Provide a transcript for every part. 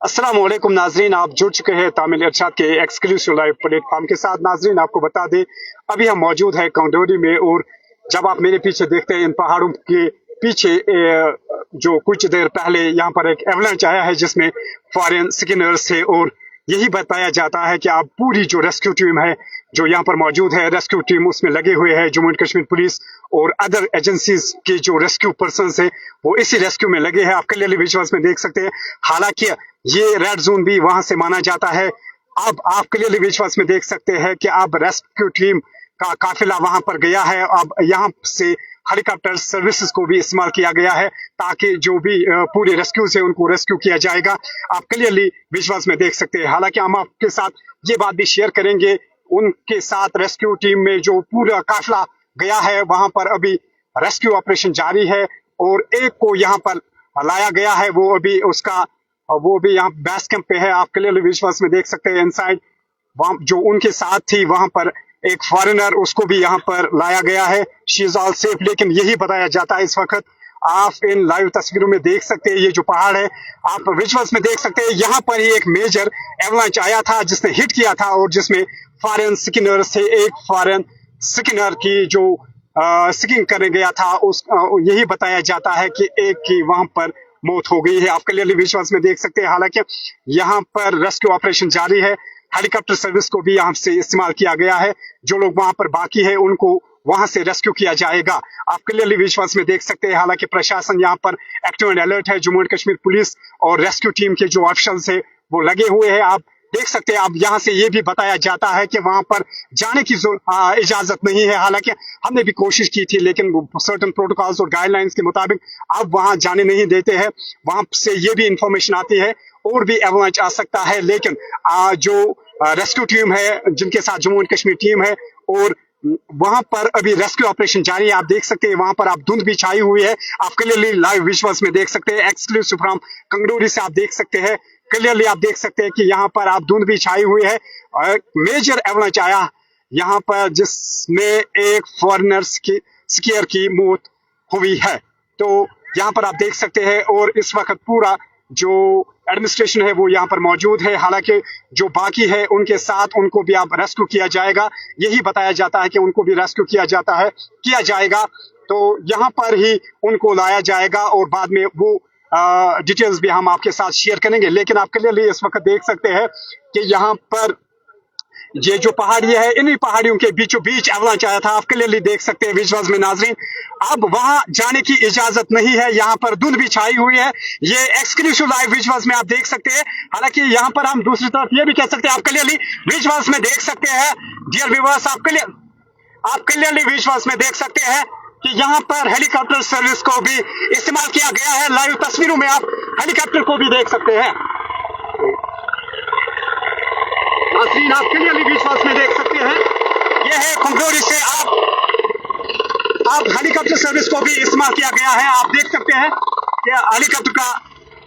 अस्सलाम वालेकुम नाजरीन, आप जुड़ चुके हैं तामिल इरशाद के एक्सक्लूसिव लाइव प्लेटफॉर्म के साथ। नाजरीन, आपको बता दें अभी हम मौजूद हैं कंडोरी में, और जब आप मेरे पीछे देखते हैं इन पहाड़ों के पीछे जो कुछ देर पहले यहाँ पर एक एवलांच आया है जिसमें फॉरेन स्किनर्स थे, और यही बताया जाता है कि अब पूरी जो रेस्क्यू टीम है जो यहाँ पर मौजूद है, रेस्क्यू टीम उसमें लगे हुए हैं। जम्मू एंड कश्मीर पुलिस और अदर एजेंसीज के जो रेस्क्यू पर्सन है वो इसी रेस्क्यू में लगे हैं। आप क्लियरली विजुअल्स में देख सकते हैं। हालांकि ये रेड जोन भी वहां से माना जाता है। अब आप क्लियरली विजुअल्स में देख सकते हैं कि अब रेस्क्यू टीम का काफिला वहां पर गया है। अब यहाँ से हेलीकॉप्टर सर्विसेज को भी इस्तेमाल किया गया है ताकि जो भी पूरे रेस्क्यू से उनको रेस्क्यू किया जाएगा। आप क्लियरली विजुअल्स में देख सकते हैं। हालांकि हम आपके साथ ये बात भी शेयर करेंगे, उनके साथ रेस्क्यू टीम में जो पूरा काफिला गया है वहां पर अभी रेस्क्यू ऑपरेशन जारी है, और एक को यहाँ पर लाया गया है, वो भी यहाँ बेस कैंप पे है। आप क्लियरली विजुअल्स में देख सकते हैं। इनसाइड वहां जो उनके साथ थी वहां पर एक फॉरेनर, उसको भी यहाँ पर लाया गया है। She is all safe. लेकिन यही बताया जाता है इस वक्त, आप इन लाइव तस्वीरों में देख सकते हैं ये जो पहाड़ है, आप विजुअल्स में देख सकते हैं। यहाँ पर ही एक मेजर एवलांच आया था जिसने हिट किया था, और जिसमें फॉरेन स्किनर्स थे। एक फॉरेन स्किनर की जो स्किंग करने गया था, यही बताया जाता है कि एक की वहां पर मौत हो गई है। आप क्लियरली विजुअल्स में देख सकते हैं। हालांकि यहाँ पर रेस्क्यू ऑपरेशन जारी है। हेलीकॉप्टर सर्विस को भी यहाँ से इस्तेमाल किया गया है। जो लोग वहां पर बाकी है उनको वहां से रेस्क्यू किया जाएगा। आप क्लियरली विजुअल्स में देख सकते हैं। हालांकि प्रशासन यहाँ पर एक्टिव एंड अलर्ट है। जम्मू एंड कश्मीर पुलिस और रेस्क्यू टीम के जो ऑफिसर्स है वो लगे हुए हैं। आप देख सकते हैं। अब यहाँ से ये भी बताया जाता है कि वहां पर जाने की इजाजत नहीं है। हालांकि हमने भी कोशिश की थी, लेकिन सर्टेन प्रोटोकॉल्स और गाइडलाइंस के मुताबिक अब वहां जाने नहीं देते हैं। वहां से ये भी इंफॉर्मेशन आती है और भी एवलांच आ सकता है। लेकिन जो रेस्क्यू टीम है जिनके साथ जम्मू एंड कश्मीर टीम है, और वहां पर अभी रेस्क्यू ऑपरेशन जारी है। आप देख सकते हैं वहां पर आप धुंध भी छाई हुई है। आप क्लियरली लाइव विजुअल्स में देख सकते हैं। एक्सक्लूसिव फ्रॉम कंगडोरी से आप देख सकते हैं। क्लियरली आप देख सकते हैं कि यहाँ पर आप धुंध भी छाई हुई है। और मेजर एवलांच आया यहाँ पर जिसमें एक फॉरेनर स्कीयर की मौत हुई है। तो यहाँ पर आप देख सकते हैं, और इस वक्त पूरा जो एडमिनिस्ट्रेशन है वो यहाँ पर मौजूद है। हालांकि जो बाकी है उनके साथ उनको भी आप रेस्क्यू किया जाएगा। यही बताया जाता है कि उनको भी रेस्क्यू किया जाएगा। तो यहाँ पर ही उनको लाया जाएगा, और बाद में वो डिटेल्स भी हम आपके साथ शेयर करेंगे। लेकिन आप क्लियरली इस वक्त देख सकते हैं कि यहाँ पर ये जो पहाड़ी है, इन्हीं पहाड़ियों के बीचों बीच एवलांच आया था। आप क्लियरली देख सकते हैं विजुअल्स में नाजरीन। अब वहां जाने की इजाजत नहीं है। यहाँ पर धुंध भी छाई हुई है। ये एक्सक्लूसिव लाइव विजुअल्स में आप देख सकते हैं। हालांकि यहाँ पर हम दूसरी तरफ ये भी कह सकते हैं, आप क्लियरली विजुअल्स में देख सकते हैं। डियर व्यूअर्स, आप क्लियरली विजुअल्स में देख सकते हैं कि यहाँ पर हेलीकॉप्टर सर्विस को भी इस्तेमाल किया गया है। लाइव तस्वीरों में आप हेलीकॉप्टर को भी देख सकते हैं। नाज़रीन, आप क्लियरली विजुअल्स में देख सकते हैं। यह है कंगडोरी से आप हेलीकॉप्टर सर्विस को भी इस्तेमाल किया गया है। आप देख सकते हैं कि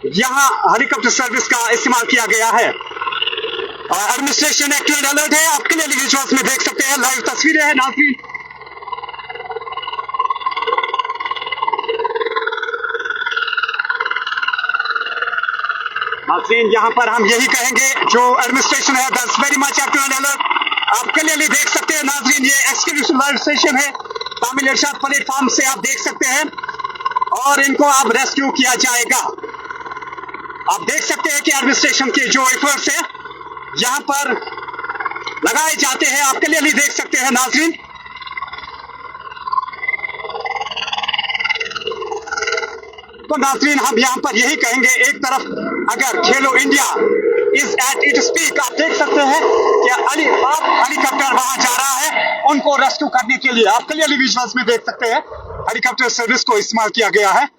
हेलीकॉप्टर सर्विस का इस्तेमाल किया गया है। एडमिनिस्ट्रेशन एक्टिव एंड अलर्ट है। आप क्लियरली विजुअल्स में देख सकते हैं। लाइव तस्वीरें हैं नाज़रीन। नाज़रीन, यहाँ पर हम यही कहेंगे, जो एडमिनिस्ट्रेशन है that's very much active and alert. आप क्लियरली देख सकते हैं नाज़रीन, ये एक्सक्लूसिव लाइव सेशन है तामिल इरशाद प्लेटफॉर्म से। आप देख सकते हैं, और इनको आप रेस्क्यू किया जाएगा। आप देख सकते हैं कि एडमिनिस्ट्रेशन के जो एफर्ट्स है यहाँ पर लगाए जाते हैं। आप क्लियरली देख सकते हैं नाज़रीन। तो नाज़रीन, हम यहाँ पर यही कहेंगे, एक तरफ अगर खेलो India is at its peak, आप देख सकते हैं कि हेलीकॉप्टर वहां जा रहा है उनको रेस्क्यू करने के लिए। आप क्लियरली विजुअल्स में देख सकते हैं हेलीकॉप्टर सर्विस को इस्तेमाल किया गया है।